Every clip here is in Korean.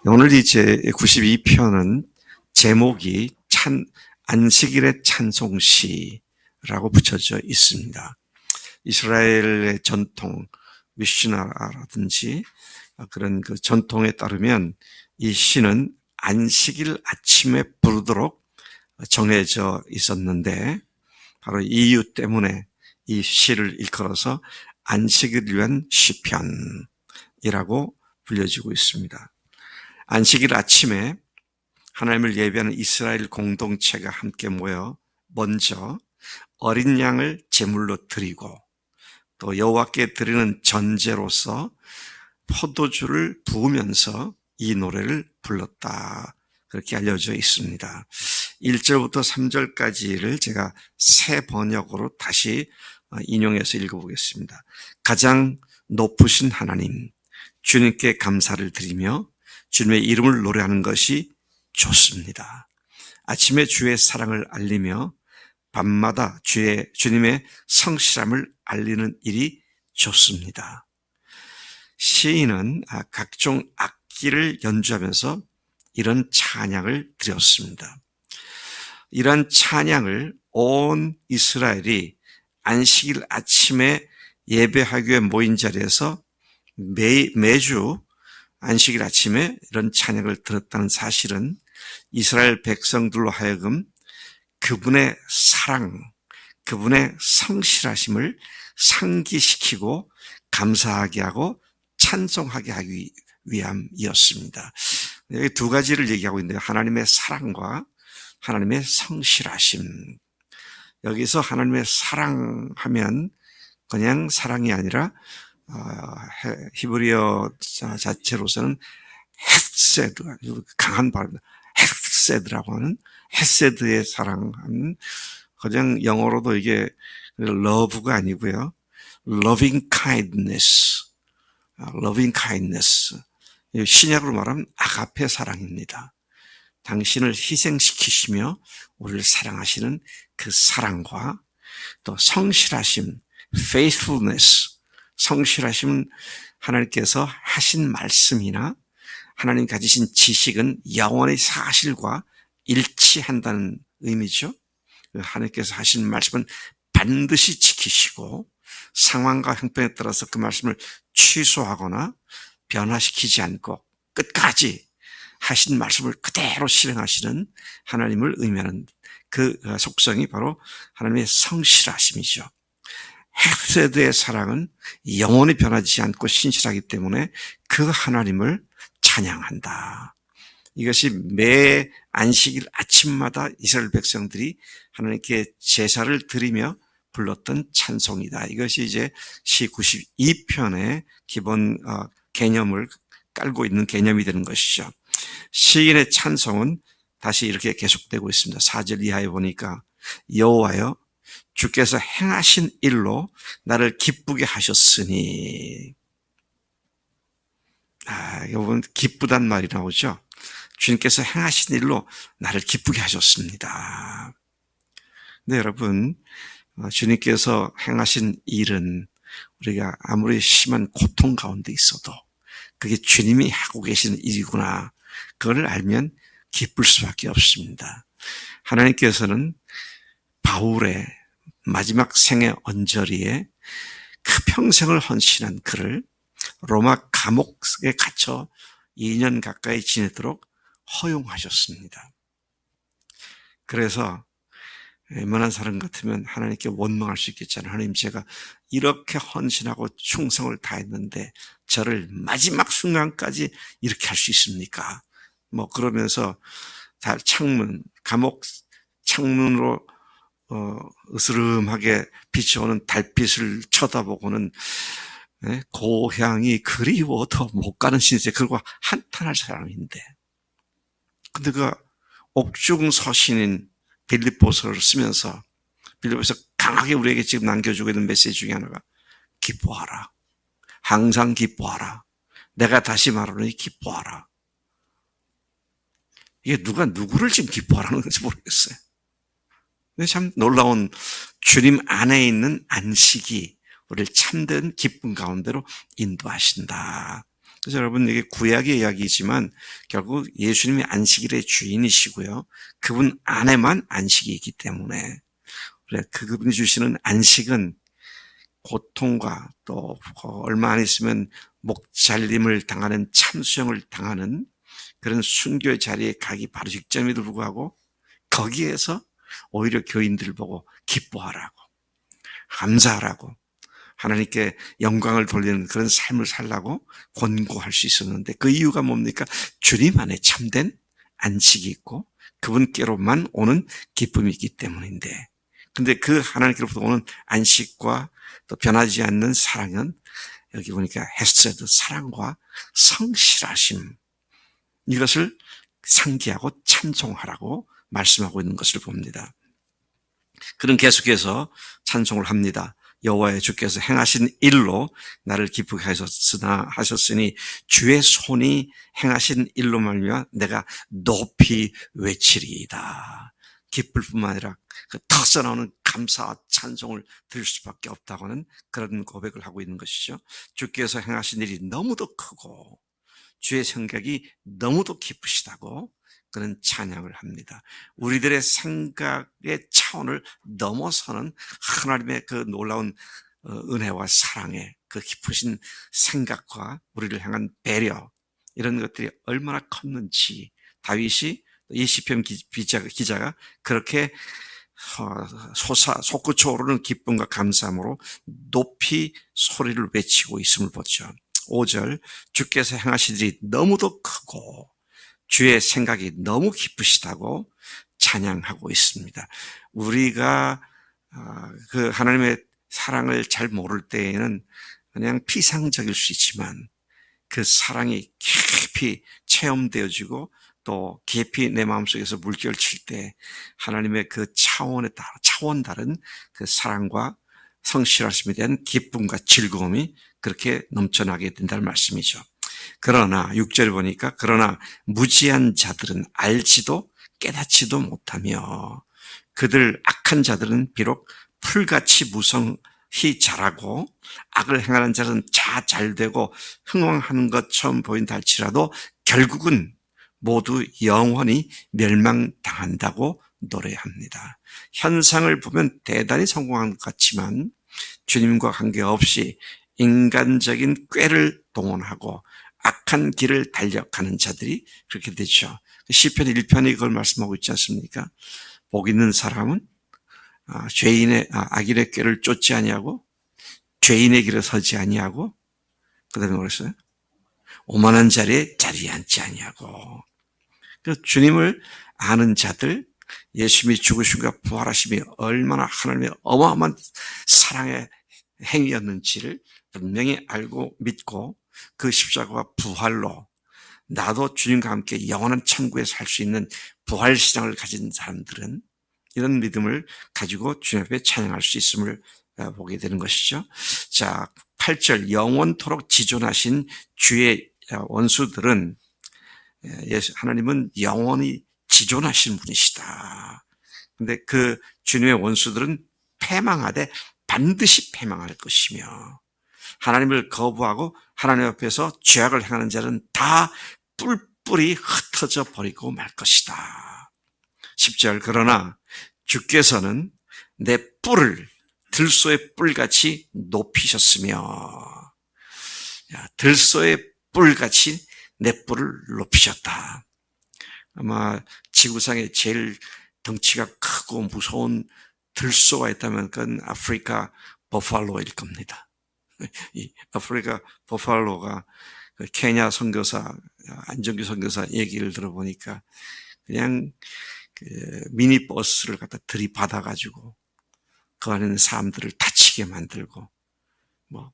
오늘 이제 92편은 제목이 안식일의 찬송시라고 붙여져 있습니다. 이스라엘의 전통, 미슈나라든지 그런 그 전통에 따르면 이 시는 안식일 아침에 부르도록 정해져 있었는데 바로 이 이유 때문에 이 시를 일컬어서 안식일을 위한 시편이라고 불려지고 있습니다. 안식일 아침에 하나님을 예배하는 이스라엘 공동체가 함께 모여 먼저 어린 양을 제물로 드리고 또 여호와께 드리는 전제로서 포도주를 부으면서 이 노래를 불렀다. 그렇게 알려져 있습니다. 1절부터 3절까지를 제가 새 번역으로 다시 인용해서 읽어보겠습니다. 가장 높으신 하나님, 주님께 감사를 드리며 주님의 이름을 노래하는 것이 좋습니다. 아침에 주의 사랑을 알리며 밤마다 주님의 성실함을 알리는 일이 좋습니다. 시인은 각종 악기를 연주하면서 이런 찬양을 드렸습니다. 이런 찬양을 온 이스라엘이 안식일 아침에 예배하기 위해 모인 자리에서 매주 안식일 아침에 이런 찬양을 들었다는 사실은 이스라엘 백성들로 하여금 그분의 사랑, 그분의 성실하심을 상기시키고 감사하게 하고 찬송하게 하기 위함이었습니다. 여기 두 가지를 얘기하고 있는데요. 하나님의 사랑과 하나님의 성실하심. 여기서 하나님의 사랑하면 그냥 사랑이 아니라 히브리어 자체로서는 헤세드, 강한 발음, 헤세드라고 하는 헤세드의 사랑하는 그냥 영어로도 이게 love가 아니고요. loving kindness. 신약으로 말하면 아가페 사랑입니다. 당신을 희생시키시며 우리를 사랑하시는 그 사랑과 또 성실하심, faithfulness, 성실하심은 하나님께서 하신 말씀이나 하나님 가지신 지식은 영원히 사실과 일치한다는 의미죠. 하나님께서 하신 말씀은 반드시 지키시고 상황과 형편에 따라서 그 말씀을 취소하거나 변화시키지 않고 끝까지 하신 말씀을 그대로 실행하시는 하나님을 의미하는 그 속성이 바로 하나님의 성실하심이죠. 헤세드의 사랑은 영원히 변하지 않고 신실하기 때문에 그 하나님을 찬양한다. 이것이 매 안식일 아침마다 이스라엘 백성들이 하나님께 제사를 드리며 불렀던 찬송이다. 이것이 이제 시 92편의 기본 개념을 깔고 있는 개념이 되는 것이죠. 시인의 찬송은 다시 이렇게 계속되고 있습니다. 4절 이하에 보니까 여호와여 주께서 행하신 일로 나를 기쁘게 하셨으니. 여러분 기쁘단 말이 나오죠. 주님께서 행하신 일로 나를 기쁘게 하셨습니다. 네, 여러분 주님께서 행하신 일은 우리가 아무리 심한 고통 가운데 있어도 그게 주님이 하고 계시는 일이구나. 그걸 알면 기쁠 수밖에 없습니다. 하나님께서는 바울의 마지막 생애 언저리에 그 평생을 헌신한 그를 로마 감옥에 갇혀 2년 가까이 지내도록 허용하셨습니다. 그래서 웬만한 사람 같으면 하나님께 원망할 수 있겠잖아요. 하나님, 제가 이렇게 헌신하고 충성을 다했는데 저를 마지막 순간까지 이렇게 할 수 있습니까? 그러면서 감옥 창문으로 으스름하게 비춰오는 달빛을 쳐다보고는 고향이 그리워도 못 가는 신세, 그리고 한탄할 사람인데, 근데 그 옥중 서신인 빌립보서를 쓰면서 빌립보서 강하게 우리에게 지금 남겨주고 있는 메시지 중에 하나가 기뻐하라. 항상 기뻐하라. 내가 다시 말하노니 기뻐하라. 이게 누가 누구를 지금 기뻐하라는 건지 모르겠어요. 근데 참 놀라운 주님 안에 있는 안식이 우리를 참된 기쁨 가운데로 인도하신다. 그래서 여러분, 이게 구약의 이야기이지만 결국 예수님이 안식일의 주인이시고요. 그분 안에만 안식이 있기 때문에, 그래, 그분이 주시는 안식은 고통과 또 얼마 안 있으면 목 잘림을 당하는 참수형을 당하는 그런 순교의 자리에 가기 바로 직전임에도 불구하고 거기에서 오히려 교인들을 보고 기뻐하라고, 감사하라고, 하나님께 영광을 돌리는 그런 삶을 살라고 권고할 수 있었는데, 그 이유가 뭡니까? 주님 안에 참된 안식이 있고 그분께로만 오는 기쁨이 있기 때문인데, 근데 그 하나님께로부터 오는 안식과 또 변하지 않는 사랑은 여기 보니까 헤세드, 사랑과 성실하심, 이것을 상기하고 찬송하라고 말씀하고 있는 것을 봅니다. 그는 계속해서 찬송을 합니다. 여호와의 주께서 행하신 일로 나를 기쁘게 하셨으니 주의 손이 행하신 일로 말미암아 내가 높이 외치리이다. 기쁠 뿐만 아니라 그 터져 나오는 감사와 찬송을 드릴 수밖에 없다고 하는 그런 고백을 하고 있는 것이죠. 주께서 행하신 일이 너무도 크고 주의 생각이 너무도 깊으시다고 그는 찬양을 합니다. 우리들의 생각의 차원을 넘어서는 하나님의 그 놀라운 은혜와 사랑의 그 깊으신 생각과 우리를 향한 배려, 이런 것들이 얼마나 컸는지 다윗이, 이 시편 기자가 그렇게 솟구쳐 오르는 기쁨과 감사함으로 높이 소리를 외치고 있음을 보죠. 5절, 주께서 행하신 일이 너무도 크고 주의 생각이 너무 깊으시다고 찬양하고 있습니다. 우리가 그 하나님의 사랑을 잘 모를 때에는 그냥 피상적일 수 있지만 그 사랑이 깊이 체험되어지고 또 깊이 내 마음속에서 물결 칠 때 하나님의 그 차원 다른 그 사랑과 성실하심에 대한 기쁨과 즐거움이 그렇게 넘쳐나게 된다는 말씀이죠. 그러나 6절에 보니까 그러나 무지한 자들은 알지도 깨닫지도 못하며 그들 악한 자들은 비록 풀같이 무성히 자라고 악을 행하는 자는 잘되고 흥왕하는 것처럼 보인다 할지라도 결국은 모두 영원히 멸망당한다고 노래합니다. 현상을 보면 대단히 성공한 것 같지만 주님과 관계없이 인간적인 꾀를 동원하고 악한 길을 달려가는 자들이 그렇게 되죠. 시편 1편이 그걸 말씀하고 있지 않습니까? 복 있는 사람은 악인의 꾀를 쫓지 아니하고 죄인의 길에 서지 아니하고 그다음에 뭐랬어요? 오만한 자리에 앉지 아니하고. 주님을 아는 자들, 예수님이 죽으심과 부활하심이 얼마나 하나님의 어마어마한 사랑의 행위였는지를 분명히 알고 믿고 그 십자가와 부활로 나도 주님과 함께 영원한 천국에 살 수 있는 부활신앙을 가진 사람들은 이런 믿음을 가지고 주님 앞에 찬양할 수 있음을 보게 되는 것이죠. 자, 8절, 영원토록 지존하신 주의 원수들은, 하나님은 영원히 지존하신 분이시다. 근데 그 주님의 원수들은 패망하되 반드시 패망할 것이며 하나님을 거부하고 하나님 앞에서 죄악을 행하는 자는 다 뿔뿔이 흩어져 버리고 말 것이다. 10절, 그러나 주께서는 내 뿔을 들소의 뿔같이 높이셨으며, 들소의 뿔같이 내 뿔을 높이셨다. 아마 지구상에 제일 덩치가 크고 무서운 들소가 있다면 그건 아프리카 버팔로일 겁니다. 이 아프리카 버팔로가 케냐 선교사, 안정규 선교사 얘기를 들어보니까 그냥 그 미니버스를 갖다 들이받아가지고 그 안에 있는 사람들을 다치게 만들고, 뭐,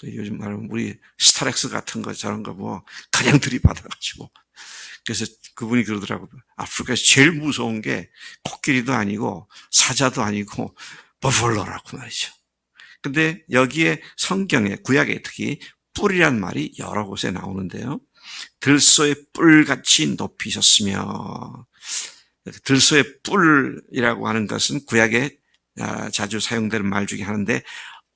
요즘 말하면 우리 스타렉스 같은 거 저런 거 뭐 그냥 들이받아가지고. 그래서 그분이 그러더라고요. 아프리카에서 제일 무서운 게 코끼리도 아니고 사자도 아니고 버팔로라고 말이죠. 근데 여기에 성경에, 구약에 특히 뿔이란 말이 여러 곳에 나오는데요. 들소의 뿔같이 높이셨으며, 들소의 뿔이라고 하는 것은 구약에 자주 사용되는 말 중에 하나인데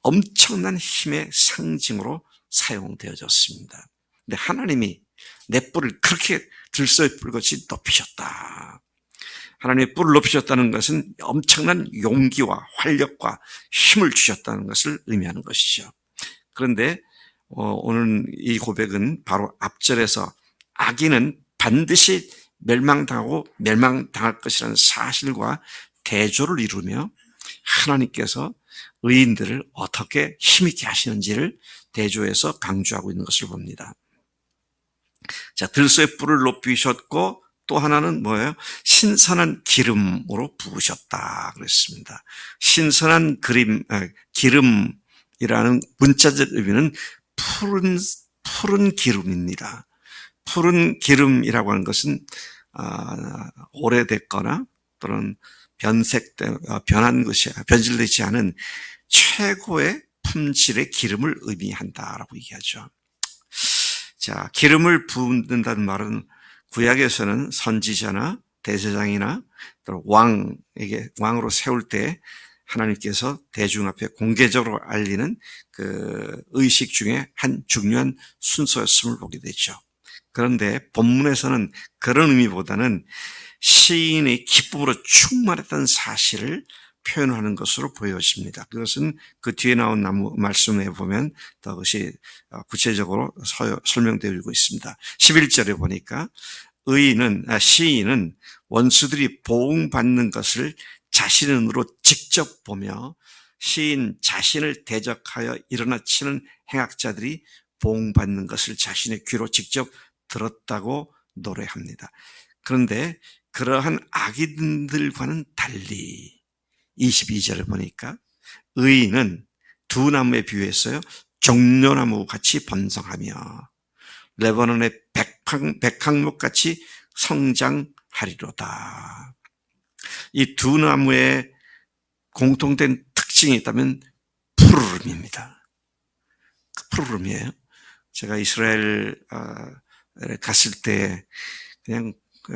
엄청난 힘의 상징으로 사용되어졌습니다. 근데 하나님이 내 뿔을 그렇게 들소의 뿔같이 높이셨다. 하나님의 뿔을 높이셨다는 것은 엄청난 용기와 활력과 힘을 주셨다는 것을 의미하는 것이죠. 그런데 오늘 이 고백은 바로 앞절에서 악인은 반드시 멸망당하고 멸망당할 것이라는 사실과 대조를 이루며 하나님께서 의인들을 어떻게 힘있게 하시는지를 대조해서 강조하고 있는 것을 봅니다. 자, 들소의 뿔을 높이셨고 또 하나는 뭐예요? 신선한 기름으로 부으셨다 그랬습니다. 신선한 기름이라는 문자적 의미는 푸른 기름입니다. 푸른 기름이라고 하는 것은 오래됐거나 또는 변한 것이 변질되지 않은 최고의 품질의 기름을 의미한다라고 얘기하죠. 자, 기름을 붓는다는 말은 구약에서는 선지자나 대제사장이나 또 왕으로 세울 때 하나님께서 대중 앞에 공개적으로 알리는 그 의식 중에 한 중요한 순서였음을 보게 되죠. 그런데 본문에서는 그런 의미보다는 시인의 기쁨으로 충만했던 사실을 표현하는 것으로 보여집니다. 그것은 그 뒤에 나온 말씀에 보면 그것이 구체적으로 설명되고 있습니다. 11절에 보니까 시인은 원수들이 보응받는 것을 자신의 눈으로 직접 보며 시인 자신을 대적하여 일어나 치는 행악자들이 보응받는 것을 자신의 귀로 직접 들었다고 노래합니다. 그런데 그러한 악인들과는 달리 22절에 보니까 의인은 두 나무에 비유했어요. 종려나무 같이 번성하며 레바논의 백향목같이 성장하리로다. 이 두 나무의 공통된 특징이 있다면 푸르름입니다. 푸르름이에요. 제가 이스라엘 갔을 때 그냥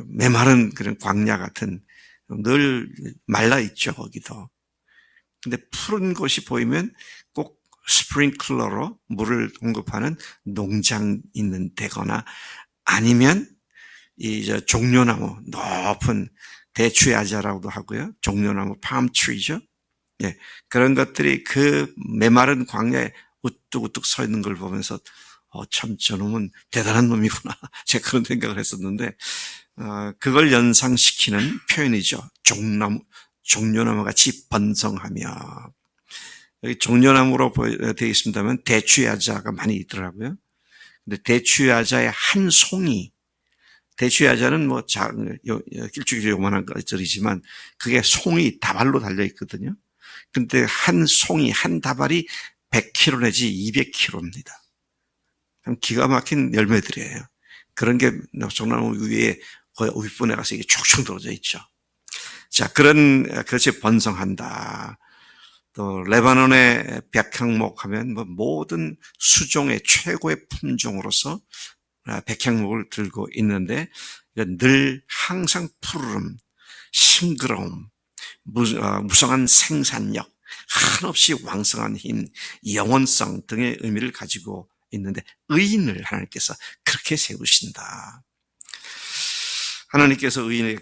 메마른 그런 광야 같은 늘 말라 있죠, 거기도. 근데 푸른 곳이 보이면 꼭 스프링클러로 물을 공급하는 농장 있는 데거나 아니면 종려나무, 높은 대추야자라고도 하고요. 종려나무, 팜트리죠. 예, 그런 것들이 그 메마른 광야에 우뚝우뚝 서 있는 걸 보면서 참 저놈은 대단한 놈이구나. 제가 그런 생각을 했었는데 그걸 연상시키는 표현이죠. 종려나무 같이 번성하며. 여기 종려나무로 되어 있습니다만 대추야자가 많이 있더라고요. 근데 대추야자의 한 송이, 대추야자는 길쭉이 요만한 것들이지만 그게 송이 다발로 달려 있거든요. 근데 한 송이, 한 다발이 100kg 내지 200kg입니다. 기가 막힌 열매들이에요. 그런 게 종려나무 위에 거의 윗분에 가서 이게 축축 들어져 있죠. 자, 그것이 번성한다. 또, 레바논의 백향목 하면 모든 수종의 최고의 품종으로서 백향목을 들고 있는데, 늘 항상 푸르름, 싱그러움, 무성한 생산력, 한없이 왕성한 힘, 영원성 등의 의미를 가지고 있는데, 의인을 하나님께서 그렇게 세우신다. 하나님께서 의인에게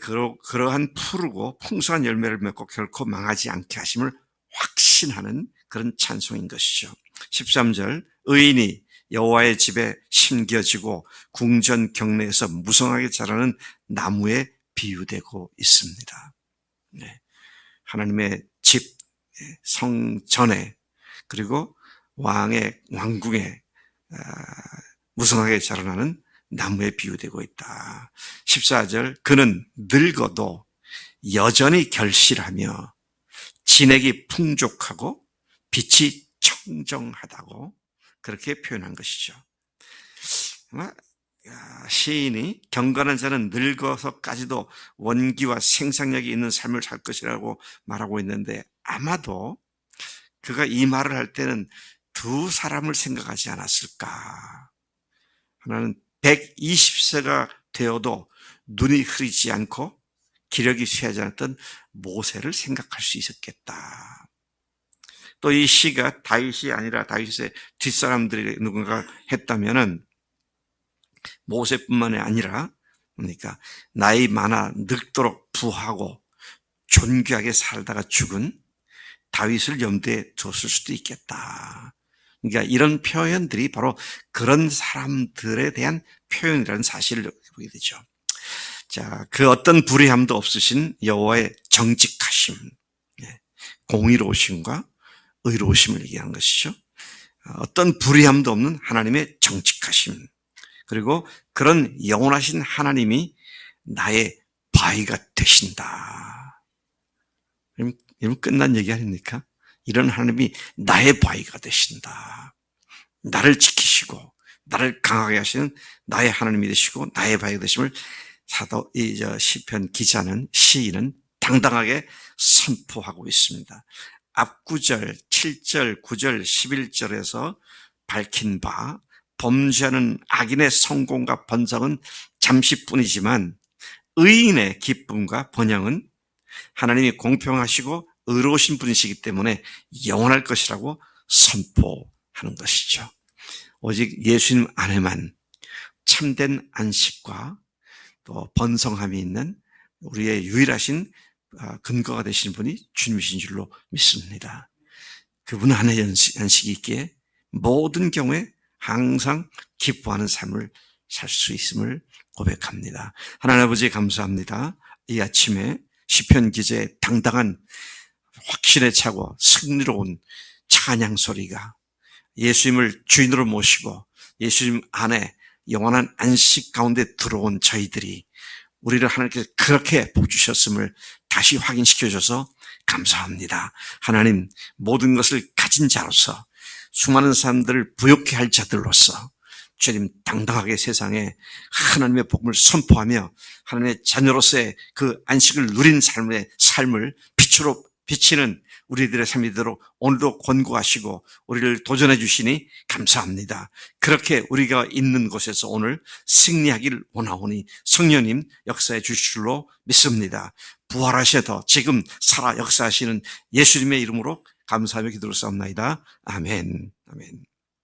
그러한 푸르고 풍성한 열매를 맺고 결코 망하지 않게 하심을 확신하는 그런 찬송인 것이죠. 13절, 의인이 여호와의 집에 심겨지고 궁전 경내에서 무성하게 자라는 나무에 비유되고 있습니다. 네. 하나님의 집 성전에 그리고 왕궁에 무성하게 자라나는 나무에 비유되고 있다. 14절, 그는 늙어도 여전히 결실하며 진액이 풍족하고 빛이 청정하다고 그렇게 표현한 것이죠. 아마 시인이 경건한 자는 늙어서까지도 원기와 생산력이 있는 삶을 살 것이라고 말하고 있는데 아마도 그가 이 말을 할 때는 두 사람을 생각하지 않았을까. 하나는 120세가 되어도 눈이 흐리지 않고 기력이 쇠하지 않았던 모세를 생각할 수 있었겠다. 또 이 시가 다윗이 아니라 다윗의 뒷사람들이 누군가 했다면은 모세뿐만이 아니라 그러니까 나이 많아 늙도록 부하고 존귀하게 살다가 죽은 다윗을 염두에 뒀을 수도 있겠다. 그러니까 이런 표현들이 바로 그런 사람들에 대한 표현이라는 사실을 보게 되죠. 자, 그 어떤 불의함도 없으신 여호와의 정직하심, 공의로우심과 의로우심을 얘기하는 것이죠. 어떤 불의함도 없는 하나님의 정직하심, 그리고 그런 영원하신 하나님이 나의 바위가 되신다. 이러면 끝난 얘기 아닙니까? 이런 하나님이 나의 바위가 되신다. 나를 지키시고 나를 강하게 하시는 나의 하나님이 되시고 나의 바위가 되심을 시편 기자는, 시인은 당당하게 선포하고 있습니다. 앞구절 7절, 9절, 11절에서 밝힌 바 범죄하는 악인의 성공과 번성은 잠시뿐이지만 의인의 기쁨과 번영은 하나님이 공평하시고 의로우신 분이시기 때문에 영원할 것이라고 선포하는 것이죠. 오직 예수님 안에만 참된 안식과 또 번성함이 있는 우리의 유일하신 근거가 되시는 분이 주님이신 줄로 믿습니다. 그분 안에 안식이 있기에 모든 경우에 항상 기뻐하는 삶을 살 수 있음을 고백합니다. 하나님 아버지 감사합니다. 이 아침에 시편 기자의 당당한 확신에 차고 승리로운 찬양 소리가 예수님을 주인으로 모시고 예수님 안에 영원한 안식 가운데 들어온 저희들이 우리를 하나님께서 그렇게 복 주셨음을 다시 확인시켜줘서 감사합니다. 하나님, 모든 것을 가진 자로서 수많은 사람들을 부욕해 할 자들로서 주님 당당하게 세상에 하나님의 복음을 선포하며 하나님의 자녀로서의 그 안식을 누린 삶을 빛으로 비치는 우리들의 삶이 되도록 오늘도 권고하시고 우리를 도전해 주시니 감사합니다. 그렇게 우리가 있는 곳에서 오늘 승리하기를 원하오니 성령님 역사해 주실 줄로 믿습니다. 부활하셔서 지금 살아 역사하시는 예수님의 이름으로 감사하며 기도를 쌓옵나이다. 아멘. 아멘.